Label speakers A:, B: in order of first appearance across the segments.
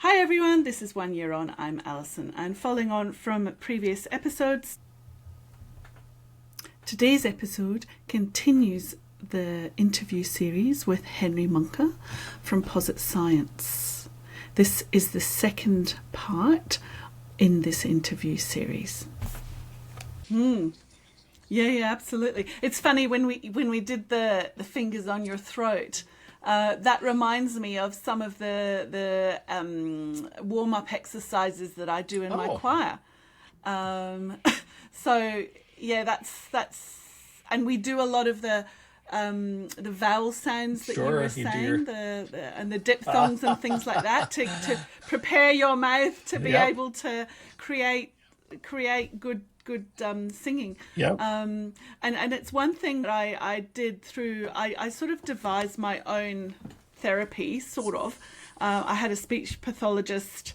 A: Hi everyone, this is 1 Year On. I'm Alison, and following on from previous episodes, today's episode continues the interview series with Henry Mahncke from Posit Science. This is the second part in this interview series. Yeah, absolutely. It's funny when we did the fingers on your throat. That reminds me of some of the warm-up exercises that I do in my choir. So yeah, that's, and we do a lot of the vowel sounds that you were saying, and the diphthongs and things like that to prepare your mouth to be able to create good singing. And it's one thing that I did through, I sort of devised my own therapy, sort of. I had a speech pathologist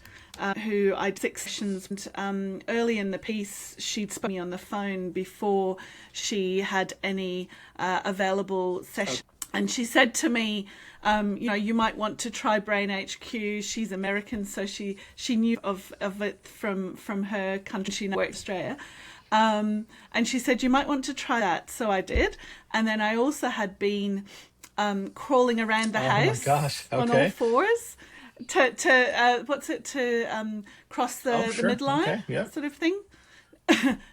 A: who I did 6 sessions. Early in the piece, she'd spoken to me on the phone before she had any available sessions. And she said to me, you might want to try Brain HQ. She's American, so she knew of it from her country. She worked in Australia. And she said, you might want to try that. So I did. And then I also had been crawling around the house on all fours to cross the midline, sort of thing.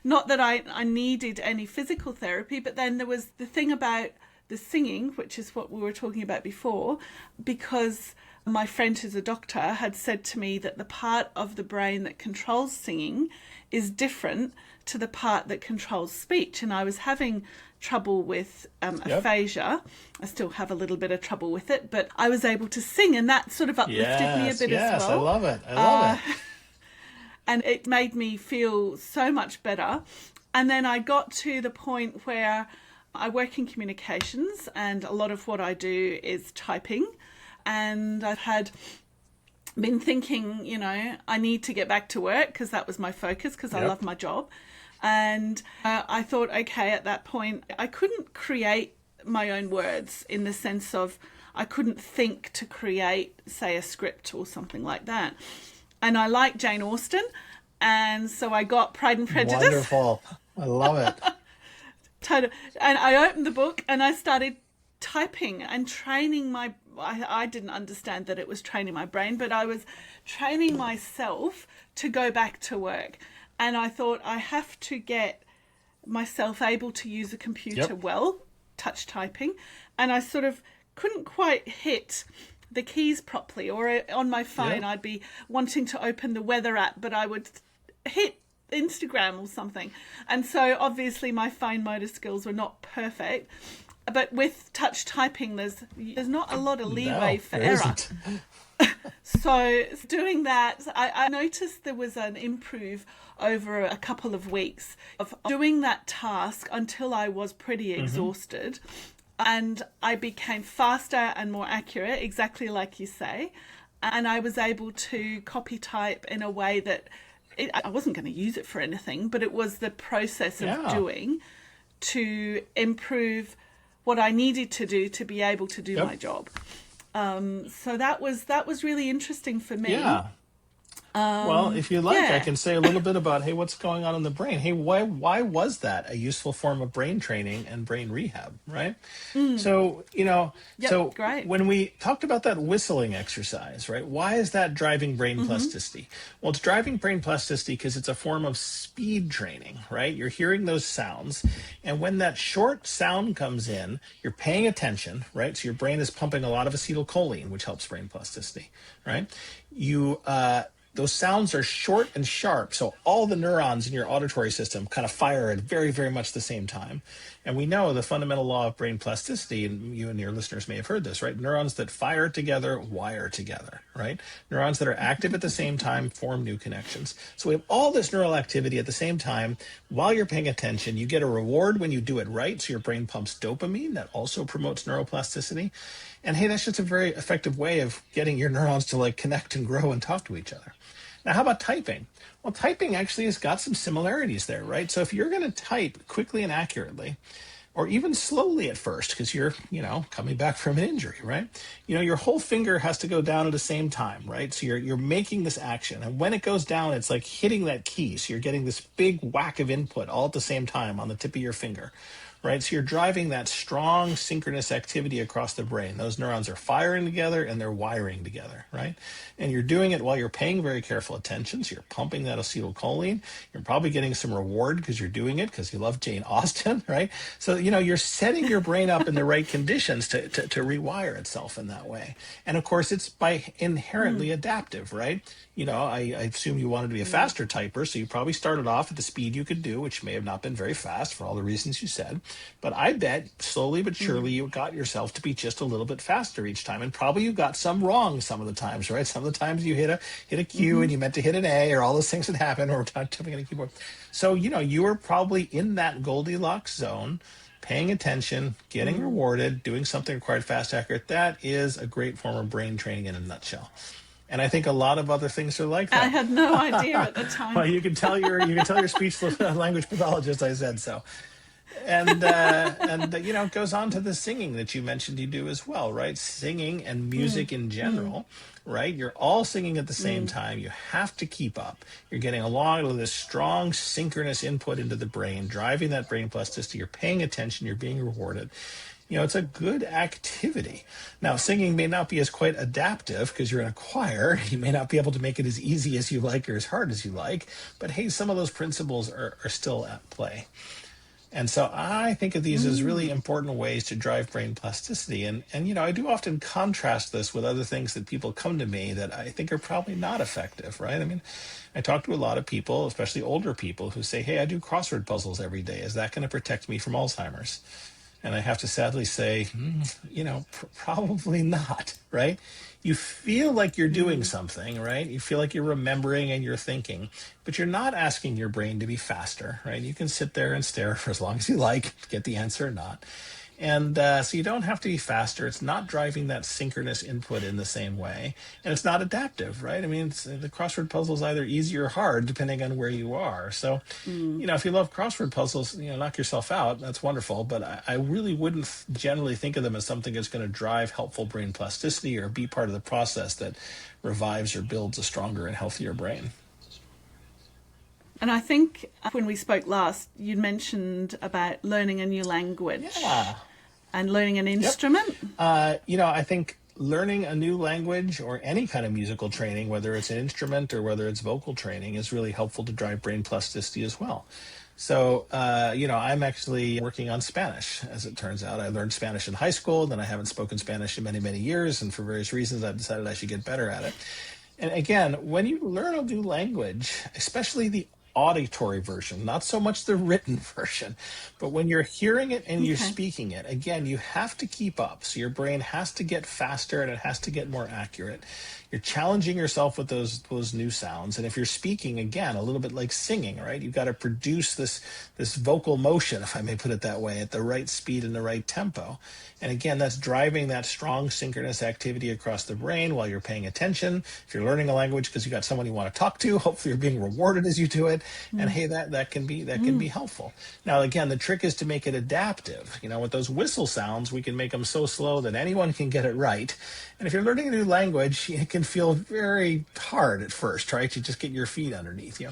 A: Not that I needed any physical therapy, but then there was the thing about the singing, which is what we were talking about before, because my friend who's a doctor had said to me that the part of the brain that controls singing is different to the part that controls speech. And I was having trouble with aphasia. I still have a little bit of trouble with it, but I was able to sing, and that sort of uplifted me a bit as well.
B: I love it. I love it.
A: And it made me feel so much better. And then I got to the point where I work in communications, and a lot of what I do is typing. And I've been thinking, I need to get back to work because that was my focus, because I love my job. And I thought, okay, at that point, I couldn't create my own words in the sense of I couldn't think to create, say, a script or something like that. And I like Jane Austen, and so I got Pride and Prejudice.
B: Wonderful. I love it.
A: And I opened the book and I started typing and training I didn't understand that it was training my brain, but I was training myself to go back to work. And I thought, I have to get myself able to use a computer well, touch typing. And I sort of couldn't quite hit the keys properly, or on my phone I'd be wanting to open the weather app, but I would hit Instagram or something. And so obviously my fine motor skills were not perfect, but with touch typing there's not a lot of leeway for error. So doing that, I noticed there was an improve over a couple of weeks of doing that task until I was pretty exhausted, and I became faster and more accurate, exactly like you say, and I was able to copy type in a way that I wasn't going to use it for anything, but it was the process of doing to improve what I needed to do to be able to do my job. So that was really interesting for me.
B: Yeah. Well, if you like, I can say a little bit about, what's going on in the brain? Why was that a useful form of brain training and brain rehab, right? So,
A: great.
B: When we talked about that whistling exercise, right, why is that driving brain plasticity? Well, it's driving brain plasticity because it's a form of speed training, right? You're hearing those sounds, and when that short sound comes in, you're paying attention, right? So your brain is pumping a lot of acetylcholine, which helps brain plasticity, right? Those sounds are short and sharp, so all the neurons in your auditory system kind of fire at very, very much the same time. And we know the fundamental law of brain plasticity, and you and your listeners may have heard this, right? Neurons that fire together wire together, right? Neurons that are active at the same time form new connections. So we have all this neural activity at the same time. While you're paying attention, you get a reward when you do it right, so your brain pumps dopamine that also promotes neuroplasticity. And that's just a very effective way of getting your neurons to connect and grow and talk to each other. Now, how about typing? Well, typing actually has got some similarities there, right? So if you're going to type quickly and accurately, or even slowly at first because you're, coming back from an injury, right? Your whole finger has to go down at the same time, right? So you're making this action. And when it goes down, it's like hitting that key. So you're getting this big whack of input all at the same time on the tip of your finger, right? So you're driving that strong synchronous activity across the brain. Those neurons are firing together and they're wiring together, right? And you're doing it while you're paying very careful attention. So you're pumping that acetylcholine. You're probably getting some reward because you're doing it because you love Jane Austen, right? So, you're setting your brain up in the right conditions to rewire itself in that way. And of course, it's by inherently adaptive, right? I assume you wanted to be a faster typer, so you probably started off at the speed you could do, which may have not been very fast for all the reasons you said. But I bet slowly but surely you got yourself to be just a little bit faster each time. And probably you got some wrong some of the times, right? Some of the times you hit a Q and you meant to hit an A, or all those things that happen, or typing on a keyboard. So, you were probably in that Goldilocks zone, paying attention, getting rewarded, doing something required fast, accurate. That is a great form of brain training in a nutshell. And I think a lot of other things are like that.
A: I had no idea at the time.
B: Well, you can tell your speech language pathologist I said so. And it goes on to the singing that you mentioned you do as well, right? Singing and music in general, right? You're all singing at the same time. You have to keep up. You're getting along with this strong synchronous input into the brain, driving that brain plasticity. You're paying attention. You're being rewarded. It's a good activity. Now, singing may not be as quite adaptive because you're in a choir. You may not be able to make it as easy as you like or as hard as you like. But hey, some of those principles are still at play. And so I think of these as really important ways to drive brain plasticity. And I do often contrast this with other things that people come to me that I think are probably not effective, right? I mean, I talk to a lot of people, especially older people, who say, hey, I do crossword puzzles every day. Is that going to protect me from Alzheimer's? And I have to sadly say, probably not, right? You feel like you're doing something, right? You feel like you're remembering and you're thinking, but you're not asking your brain to be faster, right? You can sit there and stare for as long as you like, get the answer or not. And so you don't have to be faster. It's not driving that synchronous input in the same way. And it's not adaptive, right? I mean, the crossword puzzle is either easy or hard, depending on where you are. So, if you love crossword puzzles, knock yourself out. That's wonderful. But I really wouldn't generally think of them as something that's going to drive helpful brain plasticity or be part of the process that revives or builds a stronger and healthier brain.
A: And I think when we spoke last, you mentioned about learning a new language.
B: Yeah.
A: And learning an instrument.
B: Yep. I think learning a new language or any kind of musical training, whether it's an instrument or whether it's vocal training, is really helpful to drive brain plasticity as well. So, I'm actually working on Spanish, as it turns out. I learned Spanish in high school, then I haven't spoken Spanish in many, many years, and for various reasons, I've decided I should get better at it. And again, when you learn a new language, especially the auditory version, not so much the written version, but when you're hearing it and you're speaking it, again, you have to keep up. So your brain has to get faster and it has to get more accurate. You're challenging yourself with those new sounds. And if you're speaking, again, a little bit like singing, right? You've got to produce this vocal motion, if I may put it that way, at the right speed and the right tempo. And again, that's driving that strong synchronous activity across the brain while you're paying attention. If you're learning a language because you got someone you want to talk to, hopefully you're being rewarded as you do it. And hey, that can be helpful. Now, again, the trick is to make it adaptive. With those whistle sounds, we can make them so slow that anyone can get it right. And if you're learning a new language, it can feel very hard at first, right? You just get your feet underneath you.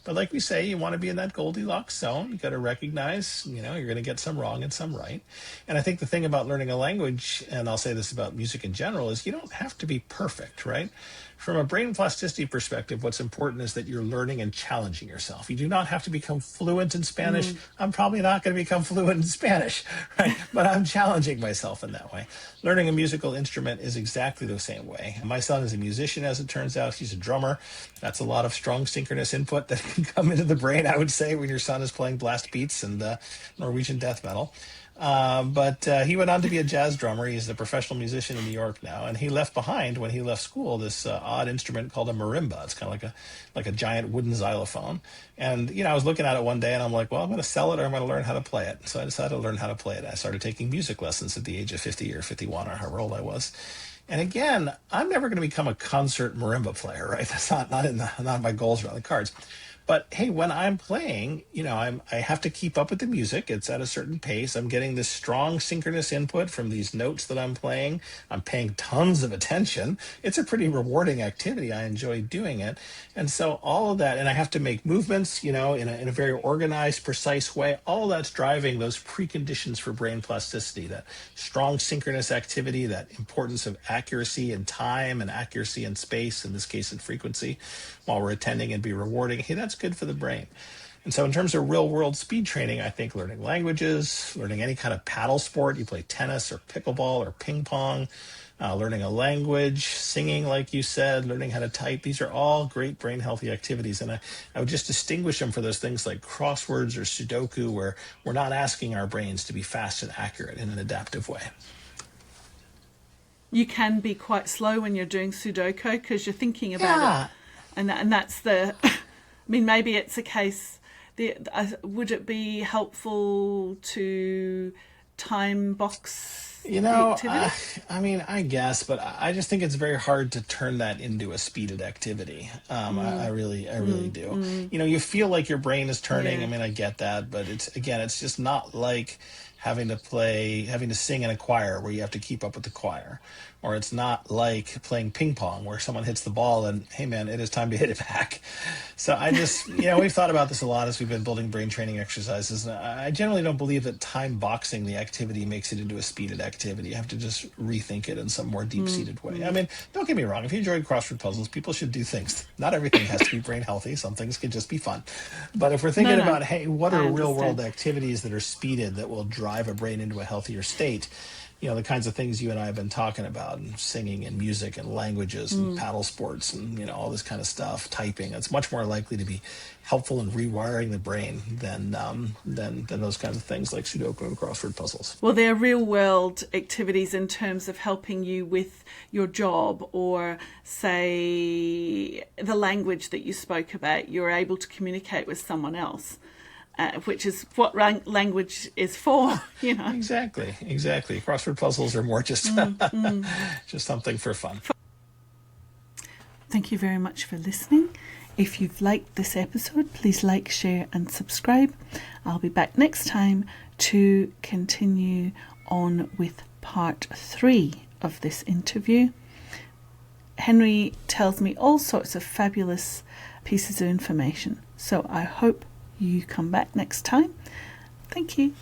B: But like we say, you want to be in that Goldilocks zone. You got to recognize, you're going to get some wrong and some right. And I think the thing about learning a language, and I'll say this about music in general, is you don't have to be perfect, right? From a brain plasticity perspective, what's important is that you're learning and challenging yourself. You do not have to become fluent in Spanish. I'm probably not going to become fluent in Spanish, right? But I'm challenging myself in that way. Learning a musical instrument is exactly the same way. My son is a musician, as it turns out. He's a drummer. That's a lot of strong synchronous input that can come into the brain, I would say, when your son is playing blast beats and Norwegian death metal. But he went on to be a jazz drummer. He's a professional musician in New York now, and he left behind when he left school this odd instrument called a marimba. It's kind of like a giant wooden xylophone. And I was looking at it one day, and I'm like, well, I'm going to sell it or I'm going to learn how to play it. So I decided to learn how to play it. I started taking music lessons at the age of 50 or 51 or however old I was. And again, I'm never going to become a concert marimba player, right? That's not my goals around the cards. But hey, when I'm playing, I have to keep up with the music. It's at a certain pace. I'm getting this strong synchronous input from these notes that I'm playing. I'm paying tons of attention. It's a pretty rewarding activity. I enjoy doing it. And so all of that, and I have to make movements, in a very organized, precise way. All of that's driving those preconditions for brain plasticity, that strong synchronous activity, that importance of accuracy in time and accuracy in space, in this case in frequency, while we're attending, and be rewarding. Hey, that's good for the brain. And so in terms of real world speed training, I think learning languages, learning any kind of paddle sport, you play tennis or pickleball or ping pong, learning a language, singing, like you said, learning how to type, these are all great brain healthy activities. And I would just distinguish them for those things like crosswords or Sudoku, where we're not asking our brains to be fast and accurate in an adaptive way.
A: You can be quite slow when you're doing Sudoku because you're thinking about it. And that's the, I mean, maybe it's a case, would it be helpful to time box activity?
B: I guess, but I just think it's very hard to turn that into a speeded activity. I really do. You feel like your brain is turning.
A: Yeah.
B: I get that, but it's just not like having to sing in a choir where you have to keep up with the choir. Or it's not like playing ping pong where someone hits the ball and, hey man, it is time to hit it back. So I just, we've thought about this a lot as we've been building brain training exercises. And I generally don't believe that time boxing the activity makes it into a speeded activity. You have to just rethink it in some more deep-seated way. Don't get me wrong. If you enjoy crossword puzzles, people should do things. Not everything has to be brain healthy. Some things can just be fun. But if we're thinking about, hey, what are real world activities that are speeded that will drive a brain into a healthier state? The kinds of things you and I have been talking about, and singing and music and languages and paddle sports and, all this kind of stuff, typing, it's much more likely to be helpful in rewiring the brain than those kinds of things like Sudoku and crossword puzzles.
A: Well, they're real world activities in terms of helping you with your job, or say the language that you spoke about, you're able to communicate with someone else. Which is what language is for,
B: Exactly. Crossword puzzles are more just just something for fun.
A: Thank you very much for listening. If you've liked this episode, please like, share and subscribe. I'll be back next time to continue on with part 3 of this interview. Henry tells me all sorts of fabulous pieces of information, so I hope you come back next time. Thank you.